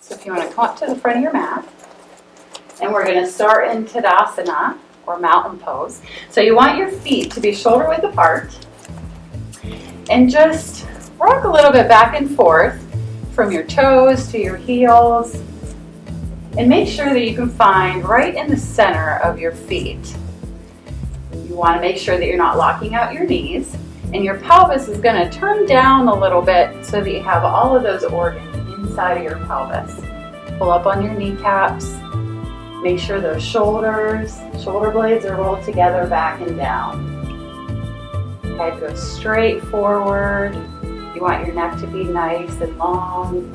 So if you want to come up to the front of your mat, and we're going to start in Tadasana, or mountain pose. So you want your feet to be shoulder width apart, and just rock a little bit back and forth from your toes to your heels, and make sure that you can find right in the center of your feet. You want to make sure that you're not locking out your knees, and your pelvis is going to turn down a little bit so that you have all of those organs inside of your pelvis. Pull up on your kneecaps. Make sure those shoulder blades are rolled together back and down. Head goes straight forward. You want your neck to be nice and long.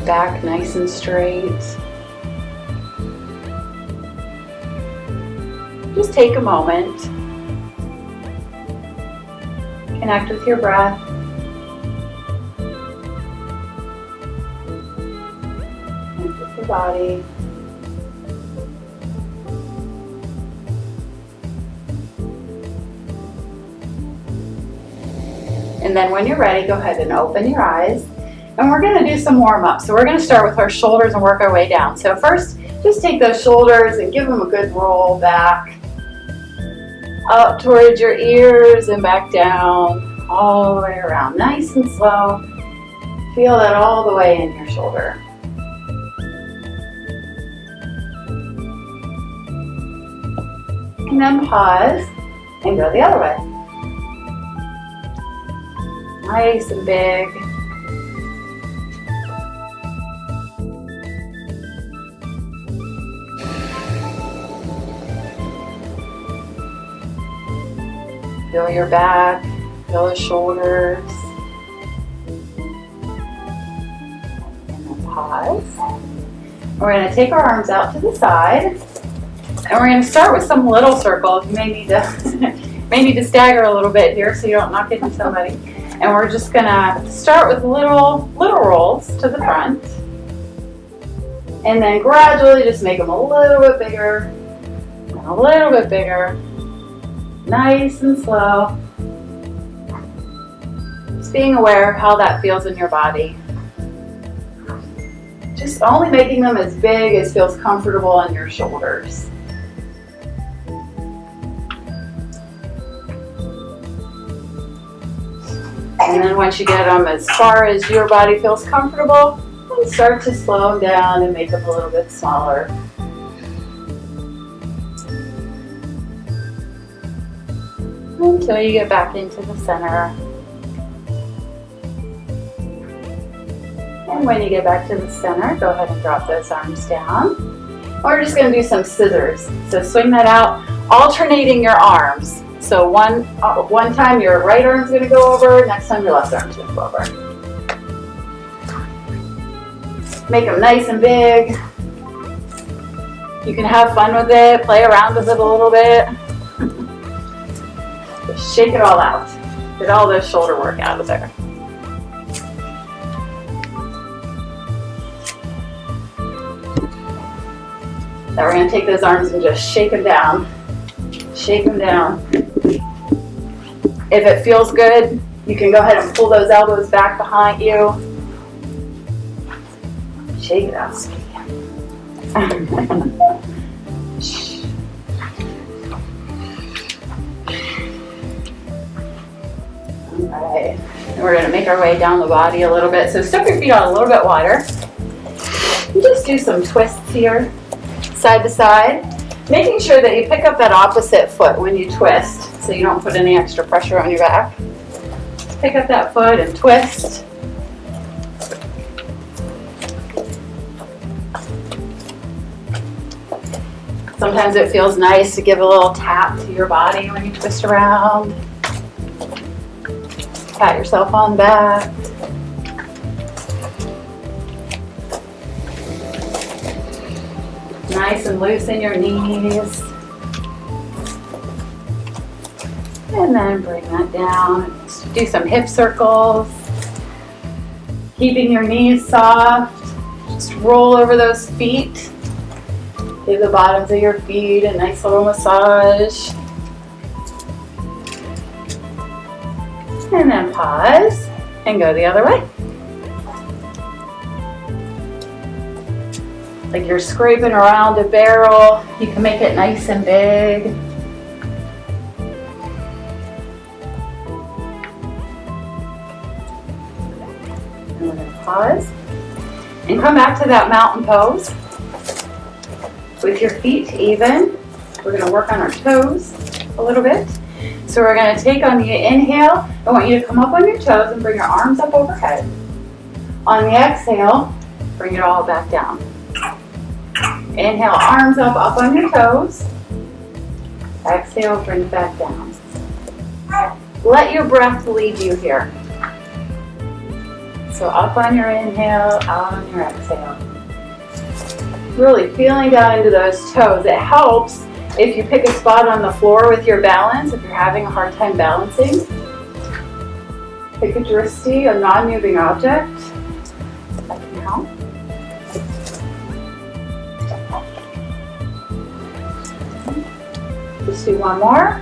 Back nice and straight. Just take a moment. Connect with your breath. Connect with your body. And then when you're ready, go ahead and open your eyes. And we're going to do some warm-up. So we're going to start with our shoulders and work our way down. So first, just take those shoulders and give them a good roll back. Up towards your ears and back down, all the way around. Nice and slow. Feel that all the way in your shoulder. And then pause and go the other way. Nice and big. Feel your back, feel the shoulders. And then pause. We're going to take our arms out to the side. And we're going to start with some little circles. You may need to stagger a little bit here so you don't knock into somebody. And we're just going to start with little rolls to the front. And then gradually just make them a little bit bigger and a little bit bigger. Nice and slow. Just being aware of how that feels in your body. Just only making them as big as feels comfortable in your shoulders. And then once you get them as far as your body feels comfortable, then start to slow them down and make them a little bit smaller. Until you get back into the center. And when you get back to the center, go ahead and drop those arms down. We're just going to do some scissors. So swing that out, alternating your arms. So one time your right arm's going to go over, next time your left arm's going to go over. Make them nice and big. You can have fun with it, play around with it a little bit. Just shake it all out. Get all this shoulder work out of there. Now we're going to take those arms and just shake them down. Shake them down. If it feels good, you can go ahead and pull those elbows back behind you. Shake it out. Alright, and we're going to make our way down the body a little bit. So step your feet out a little bit wider. And just do some twists here, side to side. Making sure that you pick up that opposite foot when you twist, so you don't put any extra pressure on your back. Pick up that foot and twist. Sometimes it feels nice to give a little tap to your body when you twist around. Pat yourself on the back. Nice and loose in your knees. And then bring that down. Do some hip circles. Keeping your knees soft. Just roll over those feet. Give the bottoms of your feet a nice little massage. And then pause and go the other way. like you're scraping around a barrel. You can make it nice and big. And we're going to pause and come back to that mountain pose with your feet even. We're going to work on our toes a little bit. So we're going to take on the inhale. I want you to come up on your toes and bring your arms up overhead. On the exhale, bring it all back down. Inhale, arms up on your toes. Exhale, bring it back down. Let your breath lead you here. So up on your inhale, out on your exhale. Really feeling down into those toes. It helps if you pick a spot on the floor with your balance, if you're having a hard time balancing. Pick a drishti, a non-moving object. That can help. Just do one more.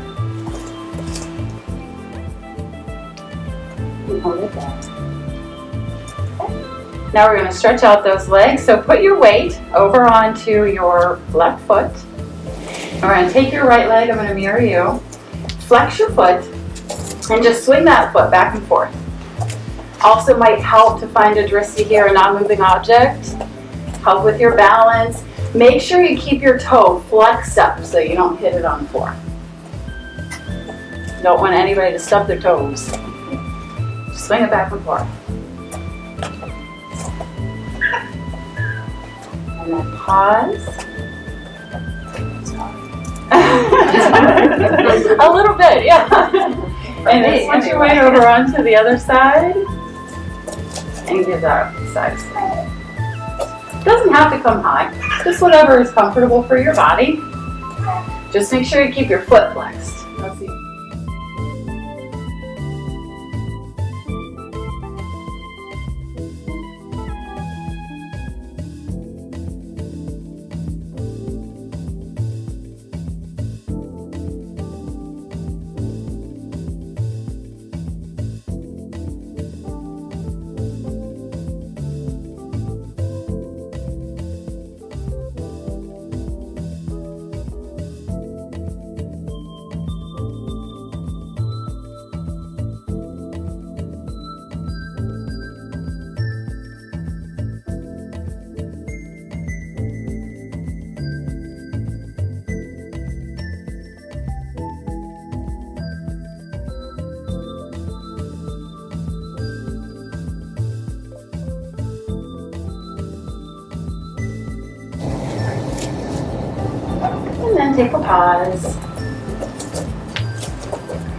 And hold it down. Okay. Now we're going to stretch out those legs. So put your weight over onto your left foot. And we're going to take your right leg. I'm going to mirror you. Flex your foot and just swing that foot back and forth. Also might help to find a drishti here, a non-moving object. Help with your balance. Make sure you keep your toe flexed up so you don't hit it on the floor. Don't want anybody to stub their toes. Just swing it back and forth. And then pause. A little bit, yeah. And then switch your weight over onto the other side. And give that a side swing. Doesn't have to come high, just whatever is comfortable for your body. Just make sure you keep your foot flexed. Let's see. And then take a pause.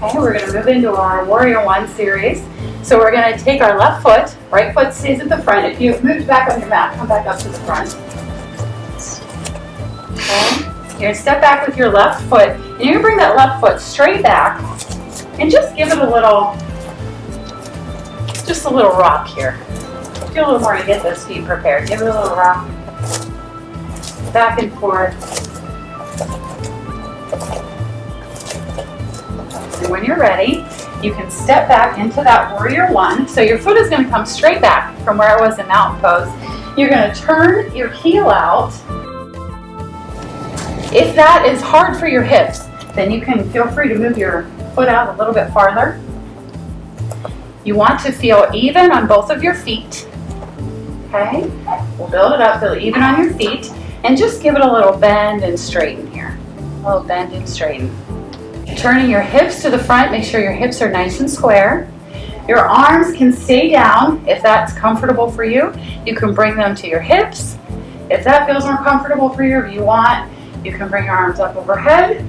Okay, we're going to move into our Warrior One series. So we're going to take our left foot, right foot stays at the front. If you've moved back on your mat, come back up to the front. Okay, you're going to step back with your left foot, and you're going to bring that left foot straight back, and just give it a little rock here. Do a little more to get those feet prepared. Give it a little rock. Back and forth. And when you're ready, you can step back into that Warrior One. So your foot is going to come straight back from where it was in mountain pose. You're going to turn your heel out. If that is hard for your hips, then you can feel free to move your foot out a little bit farther. You want to feel even on both of your feet. Okay? We'll build it up, feel even on your feet, and just give it a little bend and straighten here. A little bend and straighten. Turning your hips to the front, make sure your hips are nice and square. Your arms can stay down if that's comfortable for you. You can bring them to your hips. If that feels more comfortable for you, if you want, you can bring your arms up overhead,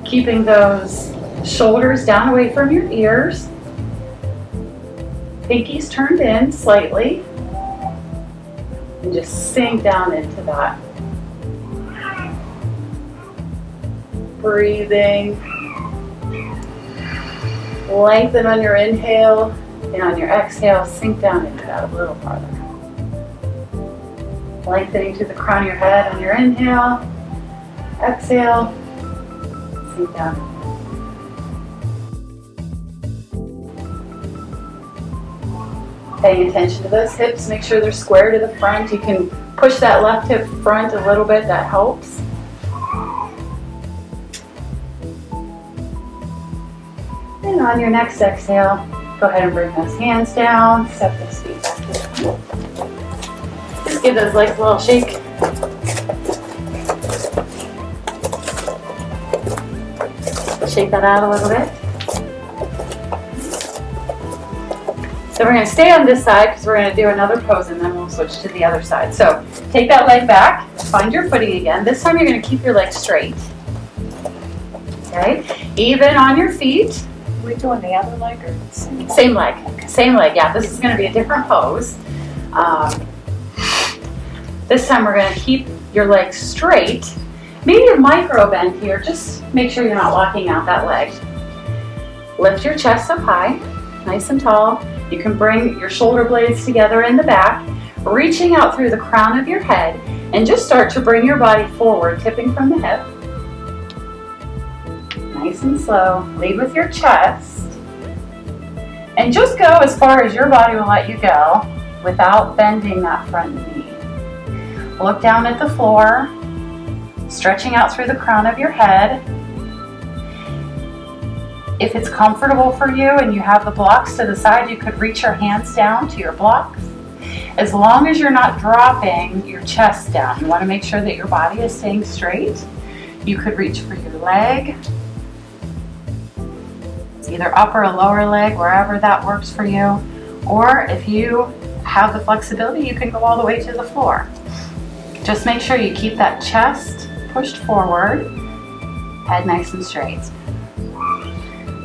keeping those shoulders down away from your ears. Pinkies turned in slightly. And just sink down into that. Breathing. Lengthen on your inhale, and on your exhale, sink down into that a little farther. Lengthening to the crown of your head on your inhale. Exhale, sink down. Paying attention to those hips, make sure they're square to the front. You can push that left hip front a little bit, that helps. And on your next exhale, go ahead and bring those hands down, step those feet back to the front. Just give those legs a little shake. Shake that out a little bit. So we're going to stay on this side because we're going to do another pose and then we'll switch to the other side. So take that leg back, find your footing again. This time you're going to keep your legs straight. Okay, even on your feet. Are we doing the other leg or the same leg? Same leg, okay. Same leg, yeah. This is going to be a different pose. This time we're going to keep your legs straight. Maybe a micro bend here, just make sure you're not locking out that leg. Lift your chest up high, nice and tall. You can bring your shoulder blades together in the back, reaching out through the crown of your head, and just start to bring your body forward, tipping from the hip. Nice and slow. Lead with your chest. And just go as far as your body will let you go without bending that front knee. Look down at the floor, stretching out through the crown of your head. If it's comfortable for you and you have the blocks to the side, you could reach your hands down to your blocks. As long as you're not dropping your chest down, you want to make sure that your body is staying straight. You could reach for your leg. It's either upper or lower leg, wherever that works for you. Or if you have the flexibility, you can go all the way to the floor. Just make sure you keep that chest pushed forward, head nice and straight.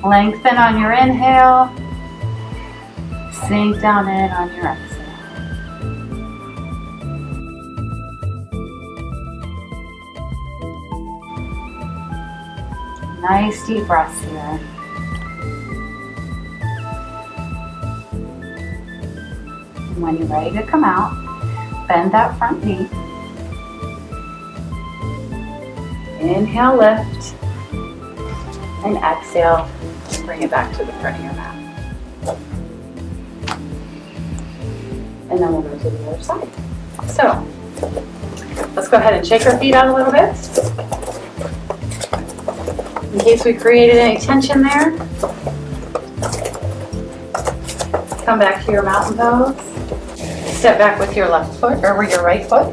Lengthen on your inhale, sink down in on your exhale. Nice deep breaths here. And when you're ready to come out, bend that front knee. Inhale, lift, and exhale, bring it back to the front of your mat. And then we'll go to the other side. So, let's go ahead and shake our feet out a little bit. In case we created any tension there. Come back to your mountain pose. Step back with your left foot, or with your right foot.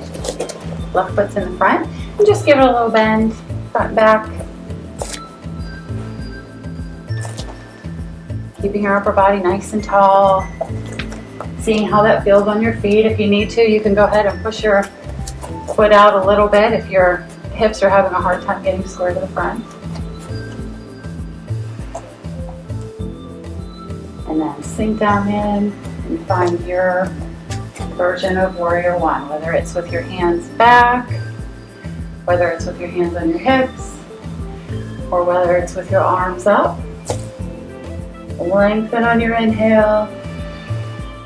Left foot's in the front. And just give it a little bend, front, back. Keeping your upper body nice and tall. Seeing how that feels on your feet. If you need to, you can go ahead and push your foot out a little bit if your hips are having a hard time getting square to the front. And then sink down in and find your version of Warrior One, whether it's with your hands back, whether it's with your hands on your hips, or whether it's with your arms up. Lengthen on your inhale,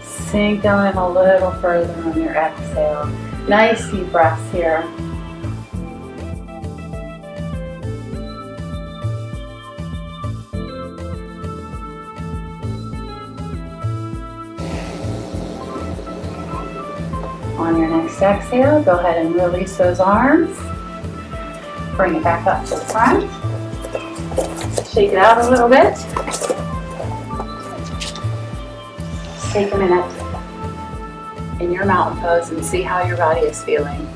sink down in a little further on your exhale. Nice deep breaths here. On your next exhale, go ahead and release those arms. Bring it back up to the front. Shake it out a little bit. Take a minute in your mountain pose and see how your body is feeling.